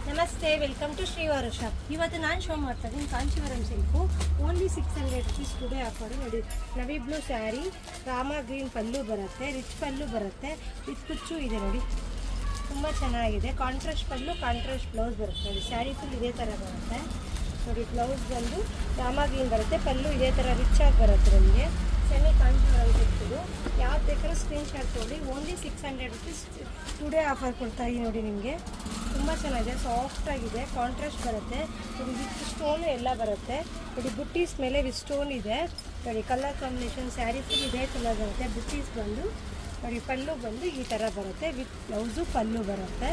ನಮಸ್ತೆ, welcome to Srivaru shop. ಇವತ್ತು ನಾನು ಶೋ ಮಾಡ್ತಾ ಇದ್ದೀನಿ Kanjeevaram silk. Only 600 rupees today offer. ನೋಡಿ, ನವಿ ಬ್ಲೂ ಸ್ಯಾರಿ, ರಾಮ ಗ್ರೀನ್ ಪಲ್ಲು ಬರುತ್ತೆ, ರಿಚ್ ಪಲ್ಲು ಬರುತ್ತೆ, ವಿತ್ ಕುಚ್ಚು ಇದೆ. ನೋಡಿ, ತುಂಬ ಚೆನ್ನಾಗಿದೆ. ಕಾಂಟ್ರಾಸ್ಟ್ ಪಲ್ಲು, ಕಾಂಟ್ರಾಸ್ಟ್ ಬ್ಲೌಸ್ ಬರುತ್ತೆ. ನೋಡಿ, ಸ್ಯಾರಿ ಫುಲ್ ಇದೇ ಥರ ಬರುತ್ತೆ. ನೋಡಿ, ಬ್ಲೌಸ್ ಬಂದು ರಾಮ ಗ್ರೀನ್ ಬರುತ್ತೆ, ಪಲ್ಲು ಇದೇ ಥರ ರಿಚ್ ಆಗಿ ಬರುತ್ತೆ. ನಮಗೆ ಸೆಮಿ ಕಾಂಚೀವರಂ ಸಿಲ್ಕು ಯಾವ್ದು ಬೇಕಾದ್ರೂ ಸ್ಕ್ರೀನ್ಶಾಟ್ ತೊಗೊಳ್ಳಿ. ಓನ್ಲಿ 600 ರುಪೀಸ್ ಟುಡೇ ಆಫರ್ ಕೊಡ್ತಾ ಇದ್ದೀನಿ. ನೋಡಿ, ನಿಮಗೆ ತುಂಬ ಚೆನ್ನಾಗಿದೆ, ಸಾಫ್ಟಾಗಿದೆ, ಕಾಂಟ್ರಾಸ್ಟ್ ಬರುತ್ತೆ. ನೋಡಿ, ವಿತ್ ಸ್ಟೋನು ಎಲ್ಲ ಬರುತ್ತೆ. ನೋಡಿ, ಬುಟ್ಟೀಸ್ ಮೇಲೆ ವಿತ್ ಸ್ಟೋನ್ ಇದೆ. ನೋಡಿ, ಕಲರ್ ಕಾಂಬಿನೇಷನ್ ಸ್ಯಾರಿ ಫುಲ್ ಇದೇ ಕಲರ್ ಬರುತ್ತೆ. ಬುಟ್ಟೀಸ್ ಬಂದು ನೋಡಿ, ಪಲ್ಲು ಬಂದು ಈ ಥರ ಬರುತ್ತೆ, ವಿತ್ ಬ್ಲೌಸು ಪಲ್ಲು ಬರುತ್ತೆ.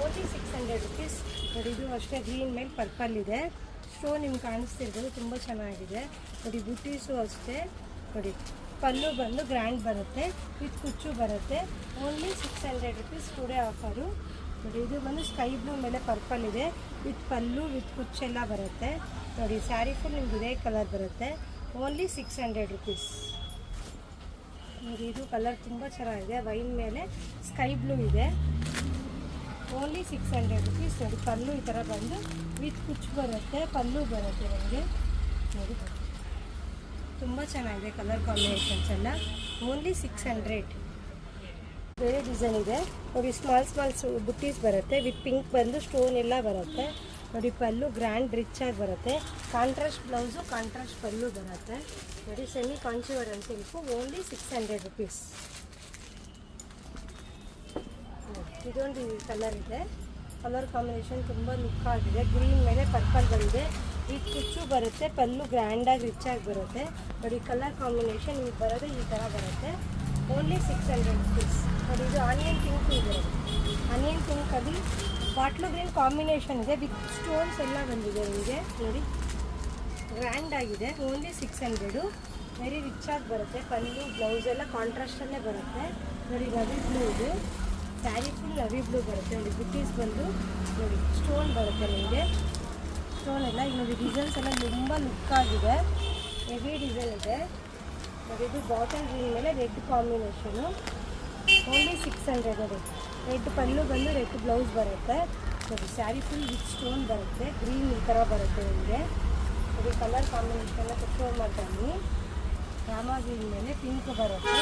Only 600 rupees. ನೋಡಿ, ಇದು ಅಷ್ಟೇ ಗ್ರೀನ್ ಮೇಲೆ ಪರ್ಪಲ್ ಇದೆ. ಸ್ಟೋನ್ ನಿಮ್ಗೆ ಕಾಣಿಸ್ತಿರ್ಬೋದು, ತುಂಬ ಚೆನ್ನಾಗಿದೆ. ನೋಡಿ, ಬುಟ್ಟೀಸು ಅಷ್ಟೇ. ನೋಡಿ, ಪಲ್ಲು ಬಂದು ಗ್ರ್ಯಾಂಡ್ ಬರುತ್ತೆ, ವಿತ್ ಕುಚ್ಚು ಬರುತ್ತೆ. Only 600 rupees today offer. ನೋಡಿ, ಇದು ಬಂದು ಸ್ಕೈ ಬ್ಲೂ ಮೇಲೆ ಪರ್ಪಲ್ ಇದೆ, ವಿತ್ ಪಲ್ಲು ವಿತ್ ಕುಚ್ಚೆಲ್ಲ ಬರುತ್ತೆ. ನೋಡಿ, ಸ್ಯಾರಿ ಫುಲ್ ನಿಮ್ಗೆ ಇದೇ ಕಲರ್ ಬರುತ್ತೆ. Only 600 rupees. ನೋಡಿ, ಇದು ಕಲರ್ ತುಂಬ ಚೆನ್ನಾಗಿದೆ, ವೈನ್ ಮೇಲೆ ಸ್ಕೈ ಬ್ಲೂ ಇದೆ. Only 600 rupees. ನೋಡಿ, ಪಲ್ಲು ಈ ಥರ ಬಂದು ವಿತ್ ಕುಚ್ಚು ಬರುತ್ತೆ, ಪಲ್ಲು ಬರುತ್ತೆ. ನಮಗೆ ನೋಡಿ, ತುಂಬ ಚೆನ್ನಾಗಿದೆ ಕಲರ್ ಕಾಂಬಿನೇಷನ್ಸ್ ಎಲ್ಲ. ಓನ್ಲಿ 600. ಬೇರೆ ಡಿಸೈನ್ ಇದೆ. ನೋಡಿ, ಸ್ಮಾಲ್ ಬುಟ್ಟೀಸ್ ಬರುತ್ತೆ, ವಿತ್ ಪಿಂಕ್ ಬಂದು ಸ್ಟೋನ್ ಎಲ್ಲ ಬರುತ್ತೆ. ನೋಡಿ, ಪಲ್ಲು ಗ್ರ್ಯಾಂಡ್ ರಿಚ್ ಆಗಿ ಬರುತ್ತೆ. ಕಾಂಟ್ರಾಸ್ಟ್ ಬ್ಲೌಸು, ಕಾಂಟ್ರಾಸ್ಟ್ ಪಲ್ಲು ಬರುತ್ತೆ. ನೋಡಿ, semi Kanjeevaram silk. Only 600 rupees. ಇದೊಂದು ಕಲರ್ ಇದೆ, ಕಲರ್ ಕಾಂಬಿನೇಷನ್ ತುಂಬ ಲುಕ್ ಆಗಿದೆ. ಗ್ರೀನ್ ಮೇಲೆ ಪರ್ಪಲ್ ಬಂದಿದೆ, ವಿತ್ ಕುಚ್ಚು ಬರುತ್ತೆ, ಪಲ್ಲು ಗ್ರ್ಯಾಂಡಾಗಿ ರಿಚ್ ಆಗಿ ಬರುತ್ತೆ. ನೋಡಿ, ಕಲರ್ ಕಾಂಬಿನೇಷನ್ ನಿಮಗೆ ಬರೋದು ಈ ಥರ ಬರುತ್ತೆ. Only 600 rupees. ನೋಡಿ, ಇದು ಆನಿಯನ್ ಪಿಂಕ್ ಇದೆ. ಆನಿಯನ್ ಪಿಂಕಲ್ಲಿ ಬಾಟ್ಲು ಗ್ರೀನ್ ಕಾಂಬಿನೇಷನ್ ಇದೆ, ವಿತ್ ಸ್ಟೋನ್ಸ್ ಎಲ್ಲ ಬಂದಿದೆ ನಿಮಗೆ. ನೋಡಿ, ಗ್ರ್ಯಾಂಡ್ ಆಗಿದೆ. ಓನ್ಲಿ 600. ವೆರಿ ರಿಚ್ ಆಗಿ ಬರುತ್ತೆ. ಪಲ್ಲು ಬ್ಲೌಸ್ ಎಲ್ಲ ಕಾಂಟ್ರಾಸ್ಟಲ್ಲೇ ಬರುತ್ತೆ. ನೋಡಿ, ನವಿ ಬ್ಲೂ ಇದು, ಸ್ಯಾರಿ ಫುಲ್ ನವಿ ಬ್ಲೂ ಬರುತ್ತೆ. ನೋಡಿ, ಬುಟ್ಟೀಸ್ ಬಂದು ನೋಡಿ ಸ್ಟೋನ್ ಬರುತ್ತೆ ನಿಮಗೆ. ಸ್ಟೋನ್ ಎಲ್ಲ ಈಗ ನೋಡಿ, ಡಿಸೈನ್ಸ್ ಎಲ್ಲ ತುಂಬ ಲುಕ್ ಆಗಿದೆ, ಹೆವಿ ಡಿಸೈನ್ ಇದೆ. ನೋಡಿ, ಇದು ಬಾಟಲ್ ಗ್ರೀನ್ ಮೇಲೆ ರೆಡ್ ಕಾಂಬಿನೇಷನು. ಓನ್ಲಿ 600. ನೋಡಿ, ರೆಡ್ ಪಲ್ಲು ಬಂದು ರೆಡ್ ಬ್ಲೌಸ್ ಬರುತ್ತೆ. ನೋಡಿ, ಸ್ಯಾರಿ ಫುಲ್ ವಿತ್ ಸ್ಟೋನ್ ಬರುತ್ತೆ, ಗ್ರೀನ್ ಈ ಥರ ಬರುತ್ತೆ ನಿಮಗೆ. ನೋಡಿ, ಕಲರ್ ಕಾಂಬಿನೇಷನ್ ಶೋ ಮಾಡ್ತೀನಿ. ರಾಮ ಗ್ರೀನ್ ಮೇಲೆ ಪಿಂಕ್ ಬರುತ್ತೆ,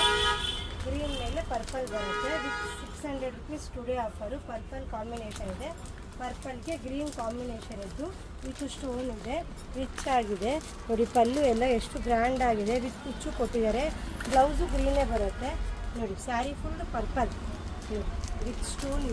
ಗ್ರೀನ್ ಮೇಲೆ ಪರ್ಪಲ್ ಬರುತ್ತೆ. With 600 rupees today offer. Purple combination ಇದೆ, ಪರ್ಪಲ್ಗೆ ಗ್ರೀನ್ ಕಾಂಬಿನೇಷನ್ ಇದ್ದು ವಿತ್ ಸ್ಟೋನ್ ಇದೆ, ರಿಚ್ ಆಗಿದೆ. ನೋಡಿ, ಪಲ್ಲು ಎಲ್ಲ ಎಷ್ಟು ಗ್ರ್ಯಾಂಡ್ ಆಗಿದೆ, ವಿತ್ ಕುಚ್ಚು ಕೊಟ್ಟಿದ್ದಾರೆ. ಬ್ಲೌಸು ಗ್ರೀನೇ ಬರುತ್ತೆ. ನೋಡಿ, sari full purple with stone ಇದೆ.